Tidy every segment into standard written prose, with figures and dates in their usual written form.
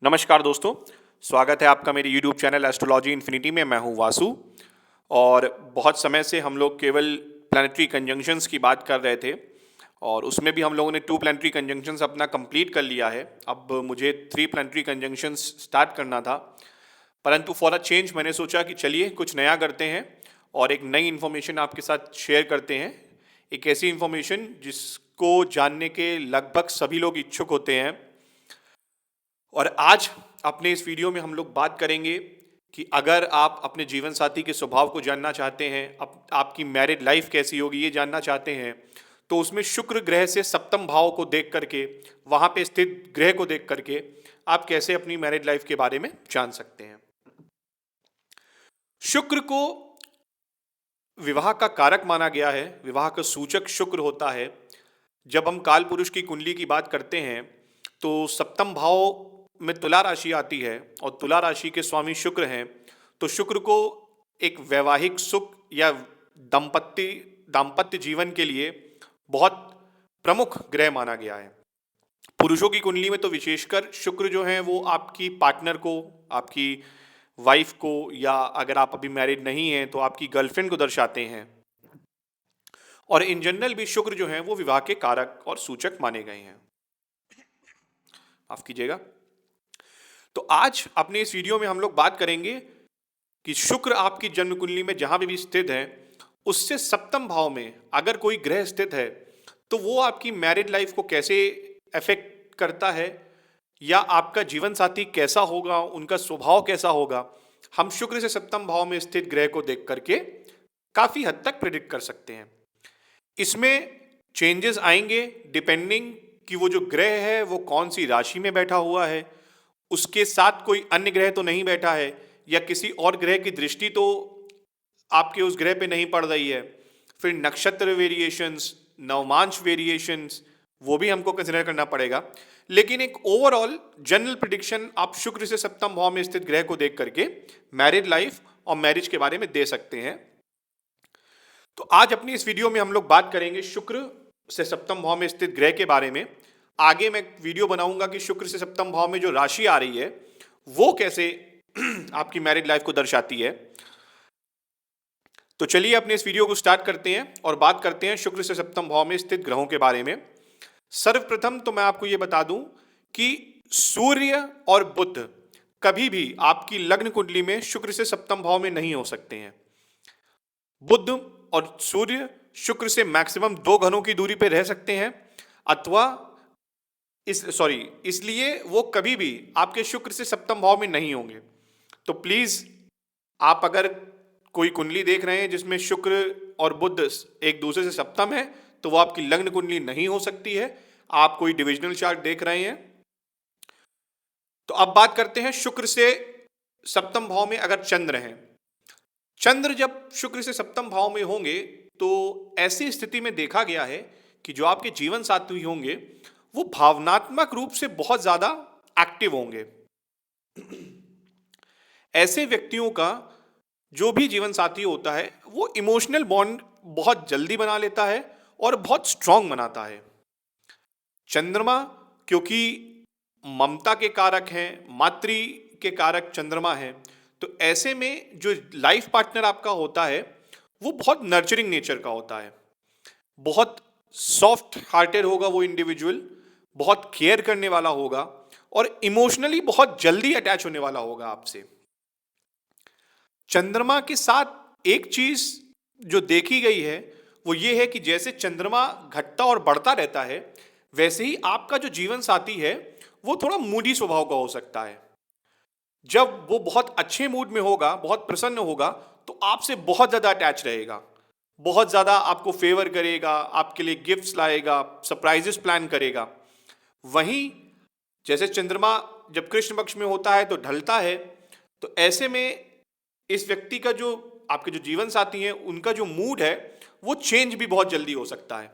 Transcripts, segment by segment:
नमस्कार दोस्तों, स्वागत है आपका मेरे YouTube चैनल एस्ट्रोलॉजी इन्फिनिटी में। मैं हूँ वासु। और बहुत समय से हम लोग केवल प्लैनेटरी कंजंक्शंस की बात कर रहे थे और उसमें भी हम लोगों ने 2 प्लैनेटरी कंजंक्शंस अपना कंप्लीट कर लिया है। अब मुझे 3 प्लैनेटरी कंजंक्शंस स्टार्ट करना था, परंतु फॉर अ चेंज मैंने सोचा कि चलिए कुछ नया करते हैं और एक नई इन्फॉर्मेशन आपके साथ शेयर करते हैं। एक ऐसी इन्फॉर्मेशन जिसको जानने के लगभग सभी लोग इच्छुक होते हैं। और आज अपने इस वीडियो में हम लोग बात करेंगे कि अगर आप अपने जीवन साथी के स्वभाव को जानना चाहते हैं, आपकी मैरिड लाइफ कैसी होगी ये जानना चाहते हैं, तो उसमें शुक्र ग्रह से सप्तम भाव को देख करके, वहाँ पे स्थित ग्रह को देख करके आप कैसे अपनी मैरिड लाइफ के बारे में जान सकते हैं। शुक्र को विवाह का कारक माना गया है, विवाह का सूचक शुक्र होता है। जब हम काल पुरुष की कुंडली की बात करते हैं तो सप्तम भाव में तुला राशि आती है और तुला राशि के स्वामी शुक्र हैं, तो शुक्र को एक वैवाहिक सुख या दाम्पत्य जीवन के लिए बहुत प्रमुख ग्रह माना गया है। पुरुषों की कुंडली में तो विशेषकर शुक्र जो है वो आपकी पार्टनर को, आपकी वाइफ को, या अगर आप अभी मैरिड नहीं हैं तो आपकी गर्लफ्रेंड को दर्शाते हैं। और इन जनरल भी शुक्र जो है वो विवाह के कारक और सूचक माने गए हैं। माफ कीजिएगा। तो आज अपने इस वीडियो में हम लोग बात करेंगे कि शुक्र आपकी जन्म कुंडली में जहां भी स्थित है उससे सप्तम भाव में अगर कोई ग्रह स्थित है तो वो आपकी मैरिड लाइफ को कैसे अफेक्ट करता है, या आपका जीवन साथी कैसा होगा, उनका स्वभाव कैसा होगा, हम शुक्र से सप्तम भाव में स्थित ग्रह को देख करके काफी हद तक प्रिडिक्ट कर सकते हैं। इसमें चेंजेस आएंगे डिपेंडिंग कि वो जो ग्रह है वो कौन सी राशि में बैठा हुआ है, उसके साथ कोई अन्य ग्रह तो नहीं बैठा है, या किसी और ग्रह की दृष्टि तो आपके उस ग्रह पे नहीं पड़ रही है। फिर नक्षत्र वेरिएशंस, नवमांश वेरिएशंस, वो भी हमको कंसिडर करना पड़ेगा। लेकिन एक ओवरऑल जनरल प्रिडिक्शन आप शुक्र से सप्तम भाव में स्थित ग्रह को देख करके मैरिड लाइफ और मैरिज के बारे में दे सकते हैं। तो आज अपनी इस वीडियो में हम लोग बात करेंगे शुक्र से सप्तम भाव में स्थित ग्रह के बारे में। आगे मैं वीडियो बनाऊंगा कि शुक्र से सप्तम भाव में जो राशि आ रही है वो कैसे आपकी मैरिड लाइफ को दर्शाती है। तो चलिए अपने इस वीडियो को स्टार्ट करते हैं और बात करते हैं शुक्र से सप्तम भाव में स्थित ग्रहों के बारे में। सर्वप्रथम तो मैं आपको यह बता दूं कि सूर्य और बुध कभी भी आपकी लग्न कुंडली में शुक्र से सप्तम भाव में नहीं हो सकते हैं। बुध और सूर्य शुक्र से मैक्सिमम 2 घरों की दूरी पर रह सकते हैं, अथवा इसलिए वो कभी भी आपके शुक्र से सप्तम भाव में नहीं होंगे। तो प्लीज आप अगर कोई कुंडली देख रहे हैं जिसमें शुक्र और बुध एक दूसरे से सप्तम है तो वो आपकी लग्न कुंडली नहीं हो सकती है। आप कोई डिविजनल चार्ट देख रहे हैं। तो अब बात करते हैं शुक्र से सप्तम भाव में अगर चंद्र हैं। चंद्र जब शुक्र से सप्तम भाव में होंगे तो ऐसी स्थिति में देखा गया है कि जो आपके जीवन साथी होंगे वो भावनात्मक रूप से बहुत ज्यादा एक्टिव होंगे। ऐसे व्यक्तियों का जो भी जीवन साथी होता है वो इमोशनल बॉन्ड बहुत जल्दी बना लेता है और बहुत स्ट्रांग बनाता है। चंद्रमा क्योंकि ममता के कारक हैं, मातृ के कारक चंद्रमा है, तो ऐसे में जो लाइफ पार्टनर आपका होता है वो बहुत नर्चरिंग नेचर का होता है, बहुत सॉफ्ट हार्टेड होगा वो इंडिविजुअल, बहुत केयर करने वाला होगा और इमोशनली बहुत जल्दी अटैच होने वाला होगा आपसे। चंद्रमा के साथ एक चीज जो देखी गई है वो ये है कि जैसे चंद्रमा घटता और बढ़ता रहता है वैसे ही आपका जो जीवन साथी है वो थोड़ा मूडी स्वभाव का हो सकता है। जब वो बहुत अच्छे मूड में होगा, बहुत प्रसन्न होगा, तो आपसे बहुत ज्यादा अटैच रहेगा, बहुत ज्यादा आपको फेवर करेगा, आपके लिए गिफ्ट्स लाएगा, सरप्राइजेस प्लान करेगा। वहीं जैसे चंद्रमा जब कृष्ण पक्ष में होता है तो ढलता है, तो ऐसे में इस व्यक्ति का जो आपके जो जीवन साथी हैं उनका जो मूड है वो चेंज भी बहुत जल्दी हो सकता है।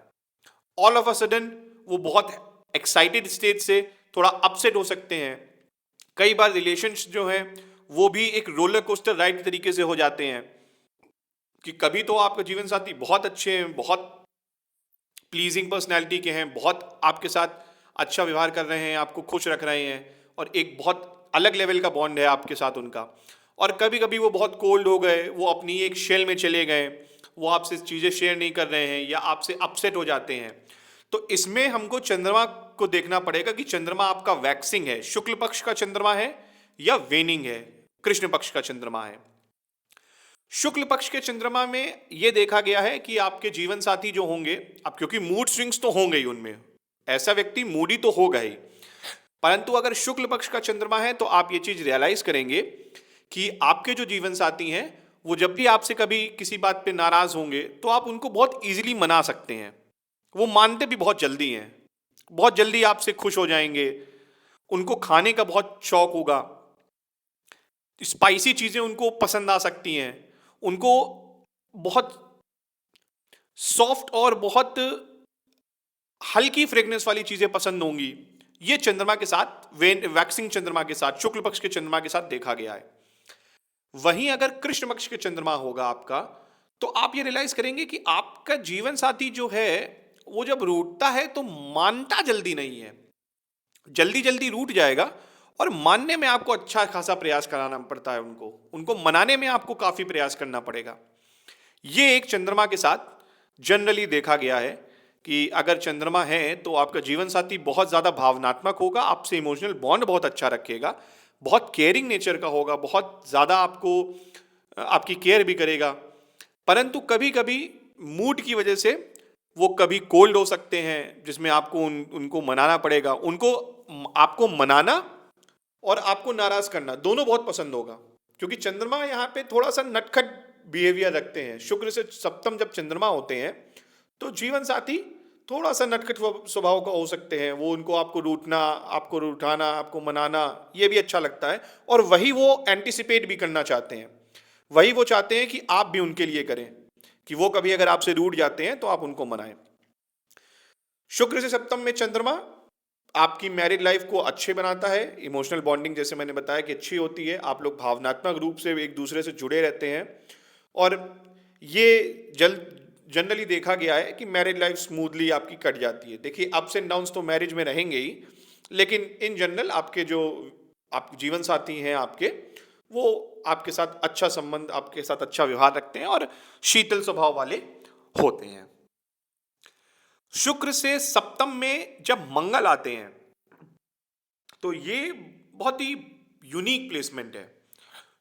ऑल ऑफ अ सडन वो बहुत एक्साइटेड स्टेट से थोड़ा अपसेट हो सकते हैं। कई बार रिलेशंस जो हैं वो भी एक रोलर कोस्टर राइड तरीके से हो जाते हैं कि कभी तो आपका जीवन साथी बहुत अच्छे हैं, बहुत प्लीजिंग पर्सनैलिटी के हैं, बहुत आपके साथ अच्छा व्यवहार कर रहे हैं, आपको खुश रख रहे हैं, और एक बहुत अलग लेवल का बॉन्ड है आपके साथ उनका, और कभी कभी वो बहुत कोल्ड हो गए, वो अपनी एक शेल में चले गए, वो आपसे चीज़ें शेयर नहीं कर रहे हैं या आपसे अपसेट हो जाते हैं, तो इसमें हमको चंद्रमा को देखना पड़ेगा कि चंद्रमा आपका वैक्सिंग है, शुक्ल पक्ष का चंद्रमा है या वेनिंग है, कृष्ण पक्ष का चंद्रमा है। शुक्ल पक्ष के चंद्रमा में यह देखा गया है कि आपके जीवन साथी जो होंगे, अब क्योंकि मूड स्विंग्स तो होंगे ही उनमें, ऐसा व्यक्ति मूडी तो होगा ही, परंतु अगर शुक्ल पक्ष का चंद्रमा है तो आप ये चीज रियलाइज करेंगे कि आपके जो जीवन साथी हैं वो जब भी आपसे कभी किसी बात पे नाराज होंगे तो आप उनको बहुत इजीली मना सकते हैं। वो मानते भी बहुत जल्दी हैं, बहुत जल्दी आपसे खुश हो जाएंगे, उनको खाने का बहुत शौक होगा, स्पाइसी चीजें उनको पसंद आ सकती हैं, उनको बहुत सॉफ्ट और बहुत हल्की फ्रेगनेंस वाली चीजें पसंद होंगी। ये चंद्रमा के साथ, वैक्सिंग चंद्रमा के साथ, शुक्ल पक्ष के चंद्रमा के साथ देखा गया है। वहीं अगर कृष्ण पक्ष के चंद्रमा होगा आपका, तो आप ये रियलाइज करेंगे कि आपका जीवन साथी जो है वो जब रूठता है तो मानता जल्दी नहीं है, जल्दी जल्दी रूठ जाएगा, और मानने में आपको अच्छा खासा प्रयास कराना पड़ता है, उनको उनको मनाने में आपको काफी प्रयास करना पड़ेगा। ये एक चंद्रमा के साथ जनरली देखा गया है कि अगर चंद्रमा है तो आपका जीवन साथी बहुत ज्यादा भावनात्मक होगा, आपसे इमोशनल बॉन्ड बहुत अच्छा रखेगा, बहुत केयरिंग नेचर का होगा, बहुत ज्यादा आपको आपकी केयर भी करेगा, परंतु कभी कभी मूड की वजह से वो कभी कोल्ड हो सकते हैं, जिसमें आपको उनको मनाना पड़ेगा। उनको आपको मनाना और आपको नाराज करना दोनों बहुत पसंद होगा, क्योंकि चंद्रमा यहाँ पे थोड़ा सा नटखट बिहेवियर रखते हैं। शुक्र से सप्तम जब चंद्रमा होते हैं तो जीवन साथी थोड़ा सा नटखट स्वभाव का हो सकते हैं, वो उनको आपको रूठना, आपको रूठाना, आपको मनाना ये भी अच्छा लगता है, और वही वो एंटिसिपेट भी करना चाहते हैं, वही वो चाहते हैं कि आप भी उनके लिए करें, कि वो कभी अगर आपसे रूठ जाते हैं तो आप उनको मनाएं। शुक्र से सप्तम में चंद्रमा आपकी मैरिड लाइफ को अच्छे बनाता है, इमोशनल बॉन्डिंग जैसे मैंने बताया कि अच्छी होती है, आप लोग भावनात्मक रूप से एक दूसरे से जुड़े रहते हैं, और ये जनरली देखा गया है कि मैरिज लाइफ स्मूथली आपकी कट जाती है। देखिए अप्स एंड डाउन्स तो मैरिज में रहेंगे ही, लेकिन इन जनरल आपके जो आप जीवन साथी हैं आपके, वो आपके साथ अच्छा संबंध, आपके साथ अच्छा व्यवहार रखते हैं और शीतल स्वभाव वाले होते हैं। शुक्र से सप्तम में जब मंगल आते हैं तो ये बहुत ही यूनिक प्लेसमेंट है।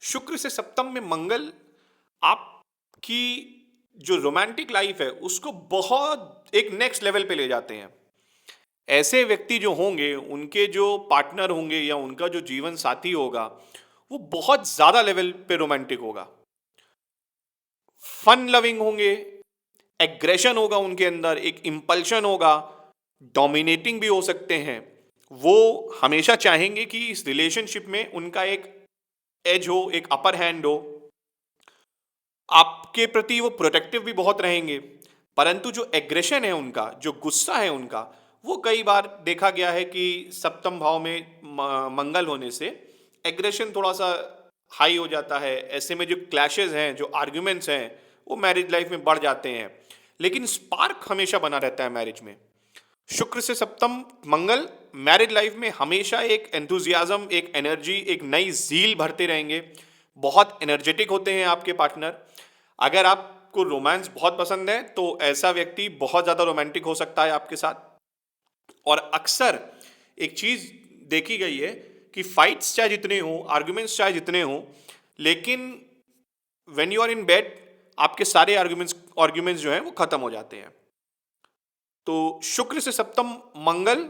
शुक्र से सप्तम में मंगल आपकी जो रोमांटिक लाइफ है उसको बहुत एक नेक्स्ट लेवल पे ले जाते हैं। ऐसे व्यक्ति जो होंगे, उनके जो पार्टनर होंगे या उनका जो जीवन साथी होगा, वो बहुत ज्यादा लेवल पे रोमांटिक होगा, फन लविंग होंगे, एग्रेशन होगा उनके अंदर, एक इंपल्शन होगा, डोमिनेटिंग भी हो सकते हैं। वो हमेशा चाहेंगे कि इस रिलेशनशिप में उनका एक एज हो, एक अपर हैंड हो, आपके प्रति वो प्रोटेक्टिव भी बहुत रहेंगे, परंतु जो एग्रेशन है उनका, जो गुस्सा है उनका, वो कई बार देखा गया है कि सप्तम भाव में मंगल होने से एग्रेशन थोड़ा सा हाई हो जाता है। ऐसे में जो क्लैशेस हैं, जो आर्ग्यूमेंट्स हैं, वो मैरिज लाइफ में बढ़ जाते हैं, लेकिन स्पार्क हमेशा बना रहता है मैरिज में। शुक्र से सप्तम मंगल मैरिज लाइफ में हमेशा एक एंथुजियाज्म, एक एनर्जी, एक नई ज़ील भरते रहेंगे, बहुत एनर्जेटिक होते हैं आपके पार्टनर। अगर आपको रोमांस बहुत पसंद है तो ऐसा व्यक्ति बहुत ज़्यादा रोमांटिक हो सकता है आपके साथ। और अक्सर एक चीज़ देखी गई है कि फाइट्स चाहे जितने हों, आर्ग्यूमेंट्स चाहे जितने हों, लेकिन when you are in bed आपके सारे आर्ग्यूमेंट्स जो हैं वो खत्म हो जाते हैं। तो शुक्र से सप्तम मंगल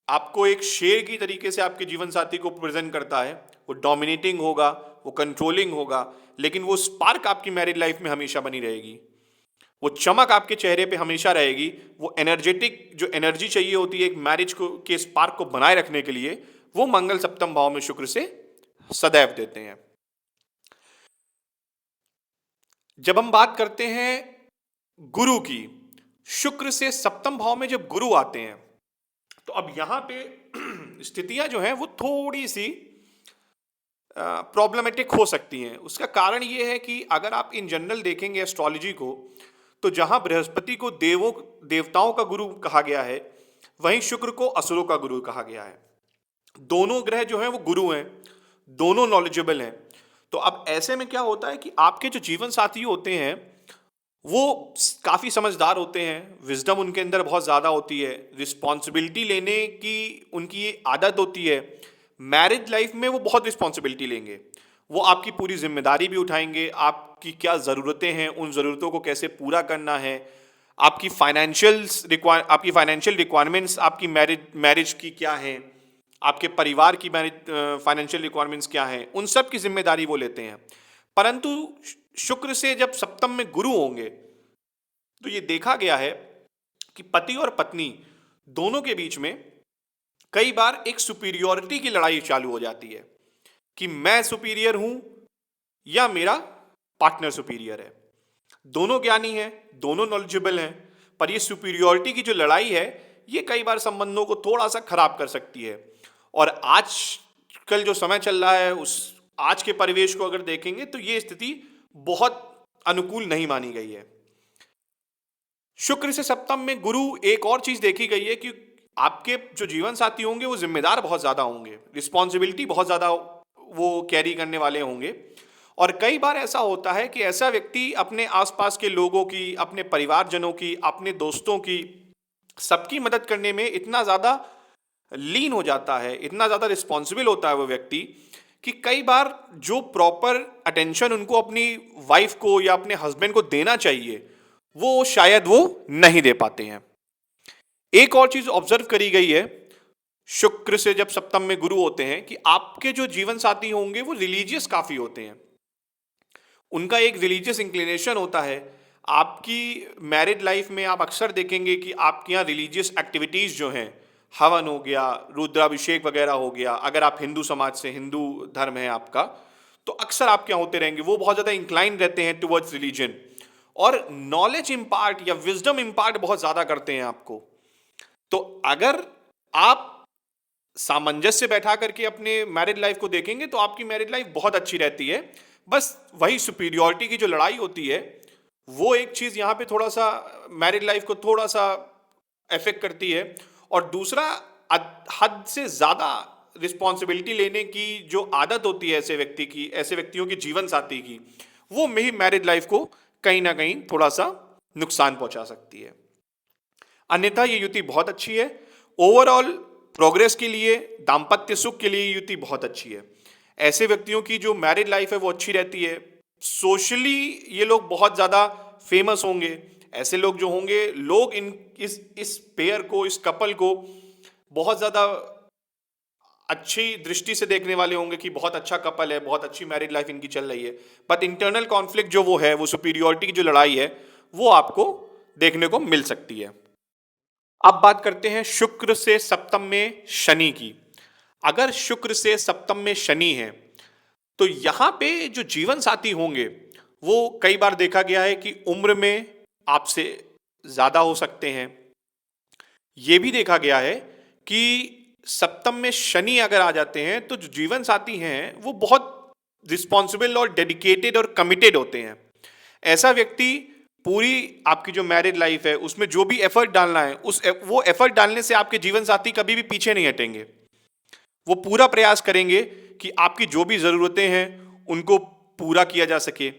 आपको एक शेर की तरीके से आपके जीवन साथी को प्रेजेंट करता है। वो डोमिनेटिंग होगा, वो कंट्रोलिंग होगा, लेकिन वो स्पार्क आपकी मैरिड लाइफ में हमेशा बनी रहेगी, वो चमक आपके चेहरे पे हमेशा रहेगी, वो एनर्जेटिक जो एनर्जी चाहिए होती है एक मैरिज को के स्पार्क को बनाए रखने के लिए, वो मंगल सप्तम भाव में शुक्र से सदैव देते हैं। जब हम बात करते हैं गुरु की, शुक्र से सप्तम भाव में जब गुरु आते हैं तो अब यहां पे स्थितियां जो हैं वो थोड़ी सी प्रॉब्लमेटिक हो सकती हैं। उसका कारण ये है कि अगर आप इन जनरल देखेंगे एस्ट्रोलॉजी को, तो जहां बृहस्पति को देवताओं का गुरु कहा गया है, वहीं शुक्र को असुरों का गुरु कहा गया है। दोनों ग्रह जो हैं वो गुरु हैं, दोनों नॉलेजेबल हैं। तो अब ऐसे में क्या होता है कि आपके जो जीवन साथी होते हैं वो काफ़ी समझदार होते हैं, विजडम उनके अंदर बहुत ज़्यादा होती है, रिस्पॉन्सिबिलिटी लेने की उनकी आदत होती है। मैरिज लाइफ में वो बहुत रिस्पॉन्सिबिलिटी लेंगे, वो आपकी पूरी जिम्मेदारी भी उठाएंगे, आपकी क्या ज़रूरतें हैं उन ज़रूरतों को कैसे पूरा करना है, आपकी फाइनेंशियल रिक्वायरमेंट्स आपकी मैरिज मैरिज की क्या है, आपके परिवार की मैरिज फाइनेंशियल रिक्वायरमेंट्स क्या हैं, उन सब की जिम्मेदारी वो लेते हैं। परंतु शुक्र से जब सप्तम में गुरु होंगे तो ये देखा गया है कि पति और पत्नी दोनों के बीच में कई बार एक सुपीरियोरिटी की लड़ाई चालू हो जाती है कि मैं सुपीरियर हूं या मेरा पार्टनर सुपीरियर है। दोनों ज्ञानी हैं, दोनों नॉलेजेबल हैं, पर ये सुपीरियोरिटी की जो लड़ाई है ये कई बार संबंधों को थोड़ा सा खराब कर सकती है। और आज कल जो समय चल रहा है उस आज के परिवेश को अगर देखेंगे तो ये स्थिति बहुत अनुकूल नहीं मानी गई है। शुक्र से सप्तम में गुरु एक और चीज देखी गई है कि आपके जो जीवन साथी होंगे वो जिम्मेदार बहुत ज्यादा होंगे, रिस्पॉन्सिबिलिटी बहुत ज्यादा वो कैरी करने वाले होंगे। और कई बार ऐसा होता है कि ऐसा व्यक्ति अपने आसपास के लोगों की, अपने परिवारजनों की, अपने दोस्तों की, सबकी मदद करने में इतना ज्यादा लीन हो जाता है, इतना ज्यादा रिस्पॉन्सिबल होता है वो व्यक्ति कि कई बार जो प्रॉपर अटेंशन उनको अपनी वाइफ को या अपने हस्बैंड को देना चाहिए वो शायद वो नहीं दे पाते हैं। एक और चीज ऑब्जर्व करी गई है, शुक्र से जब सप्तम में गुरु होते हैं कि आपके जो जीवन साथी होंगे वो रिलीजियस काफी होते हैं, उनका एक रिलीजियस इंक्लिनेशन होता है। आपकी मैरिड लाइफ में आप अक्सर देखेंगे कि आपके यहाँ रिलीजियस एक्टिविटीज जो हैं, हवन हो गया, रुद्राभिषेक वगैरह हो गया, अगर आप हिंदू समाज से, हिंदू धर्म है आपका, तो अक्सर आपके यहाँ होते रहेंगे। वो बहुत ज़्यादा इंक्लाइन रहते हैं टुवर्ड्स रिलीजन और नॉलेज इम्पार्ट या विजडम इम्पार्ट बहुत ज़्यादा करते हैं आपको। तो अगर आप सामंजस्य बैठा करके अपने मैरिड लाइफ को देखेंगे तो आपकी मैरिड लाइफ बहुत अच्छी रहती है। बस वही सुपीरियॉरिटी की जो लड़ाई होती है वो एक चीज़ यहाँ पे थोड़ा सा मैरिड लाइफ को थोड़ा सा अफेक्ट करती है। और दूसरा, हद से ज़्यादा रिस्पॉन्सिबिलिटी लेने की जो आदत होती है ऐसे व्यक्ति की, ऐसे व्यक्तियों की जीवन साथी की, वो मेरी मैरिड लाइफ को कहीं ना कहीं थोड़ा सा नुकसान पहुंचा सकती है। अन्यथा ये युति बहुत अच्छी है, ओवरऑल प्रोग्रेस के लिए, दाम्पत्य सुख के लिए युति बहुत अच्छी है। ऐसे व्यक्तियों की जो मैरिड लाइफ है वो अच्छी रहती है, सोशली ये लोग बहुत ज़्यादा फेमस होंगे। ऐसे लोग जो होंगे, लोग इस पेयर को, इस कपल को बहुत ज़्यादा अच्छी दृष्टि से देखने वाले होंगे कि बहुत अच्छा कपल है, बहुत अच्छी मैरिड लाइफ इनकी चल रही है। बट इंटरनल कॉन्फ्लिक्ट जो वो है, वो सुपीरियॉरिटी की जो लड़ाई है, वो आपको देखने को मिल सकती है। अब बात करते हैं शुक्र से सप्तम में शनि की। अगर शुक्र से सप्तम में शनि है तो यहां पे जो जीवन साथी होंगे वो कई बार देखा गया है कि उम्र में आपसे ज्यादा हो सकते हैं। ये भी देखा गया है कि सप्तम में शनि अगर आ जाते हैं तो जो जीवन साथी हैं वो बहुत रिस्पॉन्सिबल और डेडिकेटेड और कमिटेड होते हैं। ऐसा व्यक्ति पूरी आपकी जो मैरिड लाइफ है उसमें जो भी एफर्ट डालना है वो एफर्ट डालने से आपके जीवन साथी कभी भी पीछे नहीं हटेंगे। वो पूरा प्रयास करेंगे कि आपकी जो भी ज़रूरतें हैं उनको पूरा किया जा सके।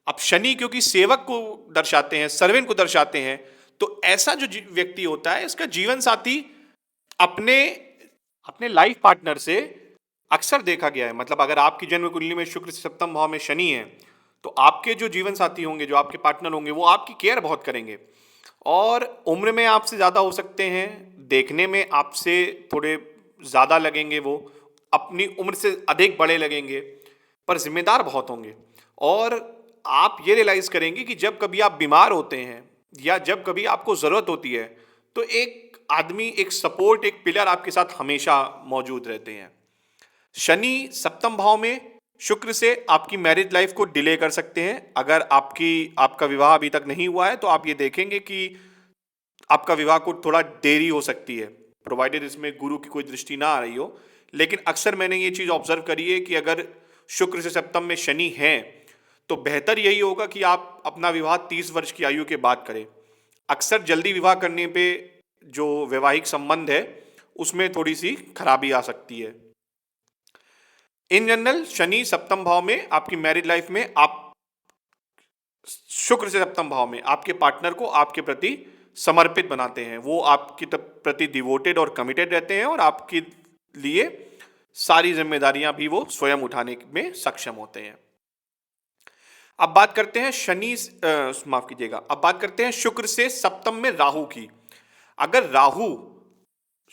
अब शनि क्योंकि सेवक को दर्शाते हैं, सर्वेंट को दर्शाते हैं, तो ऐसा जो व्यक्ति होता है इसका जीवन साथी अपने अपने लाइफ पार्टनर से अक्सर देखा गया है, मतलब अगर आपकी जन्म कुंडली में शुक्र से सप्तम भाव में शनि है तो आपके जो जीवन साथी होंगे, जो आपके पार्टनर होंगे, वो आपकी केयर बहुत करेंगे और उम्र में आपसे ज़्यादा हो सकते हैं, देखने में आपसे थोड़े ज़्यादा लगेंगे, वो अपनी उम्र से अधिक बड़े लगेंगे, पर जिम्मेदार बहुत होंगे। और आप ये रियलाइज़ करेंगे कि जब कभी आप बीमार होते हैं या जब कभी आपको ज़रूरत होती है तो एक आदमी, एक सपोर्ट, एक पिलर आपके साथ हमेशा मौजूद रहते हैं। शनि सप्तम भाव में शुक्र से आपकी मैरिज लाइफ को डिले कर सकते हैं। अगर आपका विवाह अभी तक नहीं हुआ है तो आप ये देखेंगे कि आपका विवाह को थोड़ा देरी हो सकती है, प्रोवाइडेड इसमें गुरु की कोई दृष्टि ना आ रही हो। लेकिन अक्सर मैंने ये चीज़ ऑब्जर्व करी है कि अगर शुक्र से सप्तम में शनि है तो बेहतर यही होगा कि आप अपना विवाह 30 वर्ष की आयु के बाद करें। अक्सर जल्दी विवाह करने पे जो वैवाहिक संबंध है उसमें थोड़ी सी खराबी आ सकती है। इन जनरल शनि सप्तम भाव में आपकी मैरिड लाइफ में, आप शुक्र से सप्तम भाव में आपके पार्टनर को आपके प्रति समर्पित बनाते हैं, वो आपकी प्रति डिवोटेड और कमिटेड रहते हैं और आपके लिए सारी जिम्मेदारियां भी वो स्वयं उठाने में सक्षम होते हैं। अब बात करते हैं माफ कीजिएगा, अब बात करते हैं शुक्र से सप्तम में राहु की। अगर राहु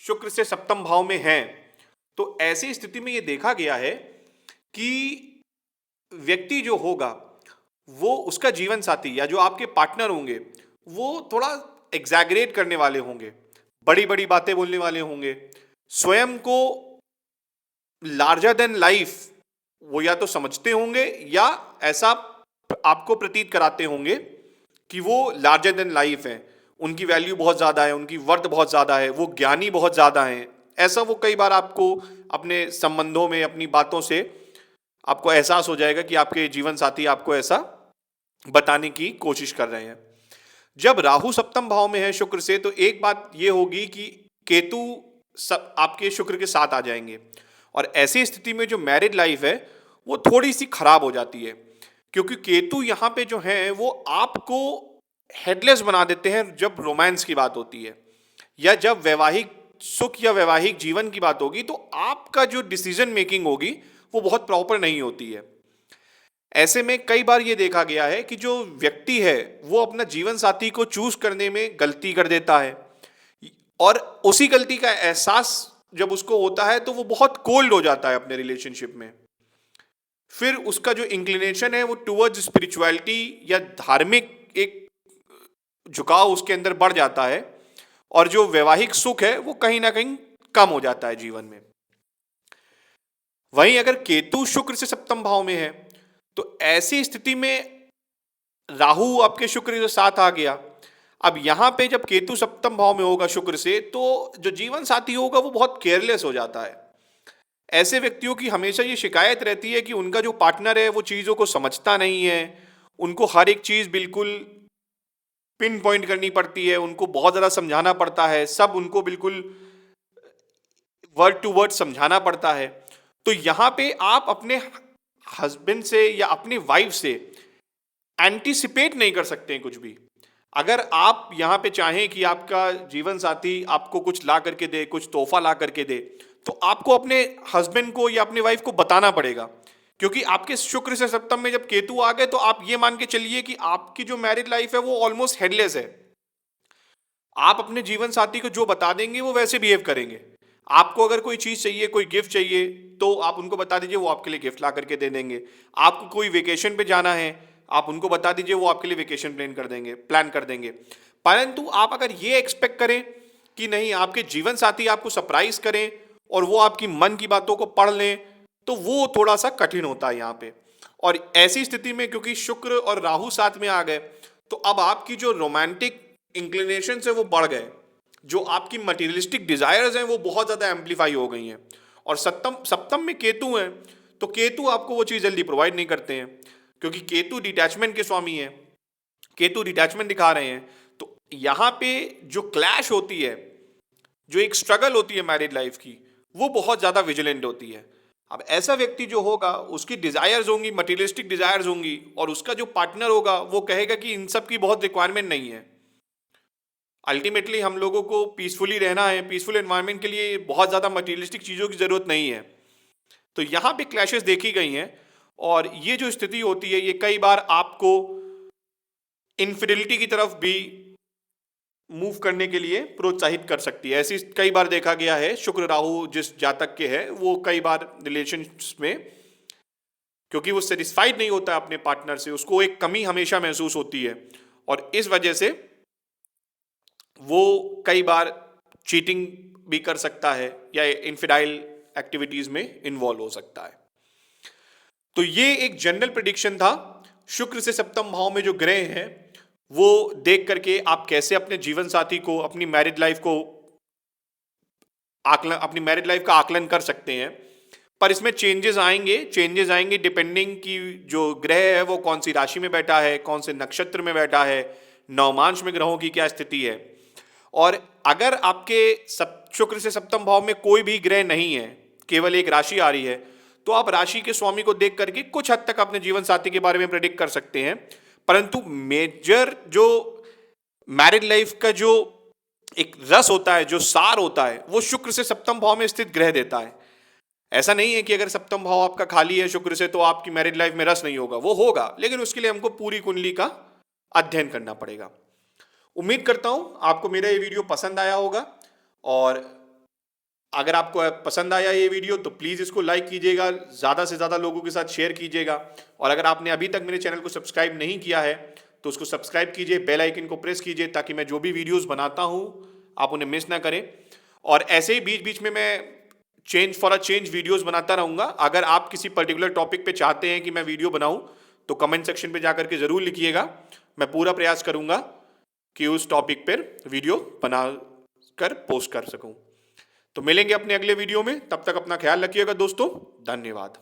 शुक्र से सप्तम भाव में है तो ऐसी स्थिति में यह देखा गया है कि व्यक्ति जो होगा वो, उसका जीवन साथी या जो आपके पार्टनर होंगे वो थोड़ा एग्जैगरेट करने वाले होंगे, बड़ी बड़ी बातें बोलने वाले होंगे, स्वयं को लार्जर देन लाइफ वो या तो समझते होंगे या ऐसा आपको प्रतीत कराते होंगे कि वो लार्जर देन लाइफ है, उनकी वैल्यू बहुत ज़्यादा है, उनकी वर्थ बहुत ज़्यादा है, वो ज्ञानी बहुत ज़्यादा हैं। ऐसा वो कई बार आपको अपने संबंधों में, अपनी बातों से आपको एहसास हो जाएगा कि आपके जीवन साथी आपको ऐसा बताने की कोशिश कर रहे हैं। जब राहु सप्तम भाव में है शुक्र से, तो एक बात ये होगी कि केतु आपके शुक्र के साथ आ जाएंगे और ऐसी स्थिति में जो मैरिड लाइफ है वो थोड़ी सी खराब हो जाती है, क्योंकि केतु यहाँ पे जो है वो आपको हेडलेस बना देते हैं जब रोमांस की बात होती है या जब वैवाहिक सुख या वैवाहिक जीवन की बात होगी, तो आपका जो डिसीजन मेकिंग होगी वो बहुत प्रॉपर नहीं होती है। ऐसे में कई बार ये देखा गया है कि जो व्यक्ति है वो अपना जीवन साथी को चूज करने में गलती कर देता है और उसी गलती का एहसास जब उसको होता है तो वो बहुत कोल्ड हो जाता है अपने रिलेशनशिप में। फिर उसका जो इंक्लिनेशन है वो टुवर्ड्स स्पिरिचुअलिटी या धार्मिक एक झुकाव उसके अंदर बढ़ जाता है और जो वैवाहिक सुख है वो कहीं ना कहीं कम हो जाता है जीवन में। वहीं अगर केतु शुक्र से सप्तम भाव में है तो ऐसी स्थिति में राहु आपके शुक्र के साथ आ गया। अब यहां पे जब केतु सप्तम भाव में होगा शुक्र से, तो जो जीवन साथी होगा वो बहुत केयरलेस हो जाता है। ऐसे व्यक्तियों की हमेशा ये शिकायत रहती है कि उनका जो पार्टनर है वो चीजों को समझता नहीं है, उनको हर एक चीज बिल्कुल पिन पॉइंट करनी पड़ती है, उनको बहुत ज्यादा समझाना पड़ता है, सब उनको बिल्कुल वर्ड टू वर्ड समझाना पड़ता है। तो यहां पे आप अपने हस्बैंड से या अपनी वाइफ से एंटीसिपेट नहीं कर सकते हैं कुछ भी। अगर आप यहां पे चाहें कि आपका जीवन साथी आपको कुछ ला करके दे, कुछ तोहफा ला करके दे, तो आपको अपने हस्बैंड को या अपनी वाइफ को बताना पड़ेगा, क्योंकि आपके शुक्र से सप्तम में जब केतु आ गए तो आप ये मान के चलिए कि आपकी जो मैरिड लाइफ है वो ऑलमोस्ट हेडलेस है। आप अपने जीवन साथी को जो बता देंगे वो वैसे बिहेव करेंगे। आपको अगर कोई चीज चाहिए, कोई गिफ्ट चाहिए, तो आप उनको बता दीजिए, वो आपके लिए गिफ्ट ला करके दे देंगे। आपको कोई वेकेशन पे जाना है, आप उनको बता दीजिए, वो आपके लिए वेकेशन प्लान कर देंगे। परंतु आप अगर ये एक्सपेक्ट करें कि नहीं, आपके जीवन साथी आपको सरप्राइज करें और वो आपकी मन की बातों को पढ़ लें, तो वो थोड़ा सा कठिन होता है यहाँ पे। और ऐसी स्थिति में क्योंकि शुक्र और राहु साथ में आ गए, तो अब आपकी जो रोमांटिक इंक्लिनेशन है वो बढ़ गए, जो आपकी मटेरियलिस्टिक डिजायर्स हैं वो बहुत ज्यादा एम्पलीफाई हो गई हैं। और सप्तम में केतु है, तो केतु आपको वो चीज जल्दी प्रोवाइड नहीं करते हैं, क्योंकि केतु डिटैचमेंट के स्वामी है, केतु डिटैचमेंट दिखा रहे हैं। तो यहां पे जो क्लैश होती है, जो एक स्ट्रगल होती है मैरिड लाइफ की, वो बहुत ज्यादा विजिलेंट होती है। अब ऐसा व्यक्ति जो होगा उसकी डिजायर्स होंगी, मटेरियलिस्टिक डिजायर्स होंगी, और उसका जो पार्टनर होगा वो कहेगा कि इन सब की बहुत रिक्वायरमेंट नहीं है। अल्टीमेटली हम लोगों को पीसफुली रहना है, पीसफुल एनवायरनमेंट के लिए बहुत ज़्यादा मटेरियलिस्टिक चीज़ों की ज़रूरत नहीं है। तो यहाँ पे क्लैशेस देखी गई हैं, और ये जो स्थिति होती है ये कई बार आपको इनफिडिलिटी की तरफ भी मूव करने के लिए प्रोत्साहित कर सकती है। ऐसी कई बार देखा गया है, शुक्र राहु जिस जातक के है वो कई बार रिलेशंस में, क्योंकि वो सेटिस्फाइड नहीं होता अपने पार्टनर से, उसको एक कमी हमेशा महसूस होती है, और इस वजह से वो कई बार चीटिंग भी कर सकता है या इनफिडाइल एक्टिविटीज में इन्वॉल्व हो सकता है। तो ये एक जनरल प्रेडिक्शन था शुक्र से सप्तम भाव में जो ग्रह हैं वो देख करके आप कैसे अपने जीवन साथी को, अपनी मैरिड लाइफ का आकलन कर सकते हैं। पर इसमें चेंजेस आएंगे डिपेंडिंग कि जो ग्रह है वो कौन सी राशि में बैठा है, कौन से नक्षत्र में बैठा है, नवमांश में ग्रहों की क्या स्थिति है। और अगर आपके शुक्र से सप्तम भाव में कोई भी ग्रह नहीं है, केवल एक राशि आ रही है, तो आप राशि के स्वामी को देख करके कुछ हद तक अपने जीवन साथी के बारे में प्रेडिक्ट कर सकते हैं। परंतु मेजर जो मैरिड लाइफ का जो एक रस होता है, जो सार होता है, वो शुक्र से सप्तम भाव में स्थित ग्रह देता है। ऐसा नहीं है कि अगर सप्तम भाव आपका खाली है शुक्र से तो आपकी मैरिड लाइफ में रस नहीं होगा, वो होगा, लेकिन उसके लिए हमको पूरी कुंडली का अध्ययन करना पड़ेगा। उम्मीद करता हूं आपको मेरा ये वीडियो पसंद आया होगा, और अगर आपको पसंद आया ये वीडियो तो प्लीज़ इसको लाइक कीजिएगा, ज़्यादा से ज़्यादा लोगों के साथ शेयर कीजिएगा, और अगर आपने अभी तक मेरे चैनल को सब्सक्राइब नहीं किया है तो उसको सब्सक्राइब कीजिए, बेल आइकन को प्रेस कीजिए, ताकि मैं जो भी वीडियोस बनाता हूं आप उन्हें मिस ना करें। और ऐसे ही बीच बीच में मैं change for a change videos बनाता रहूँगा। अगर आप किसी पर्टिकुलर टॉपिक पे चाहते हैं कि मैं वीडियो बनाऊँ तो कमेंट सेक्शन पे जाकर के ज़रूर लिखिएगा, मैं पूरा प्रयास करूँगा कि उस टॉपिक पर वीडियो बना कर पोस्ट कर सकूँ। तो मिलेंगे अपने अगले वीडियो में, तब तक अपना ख्याल रखिएगा दोस्तों। धन्यवाद।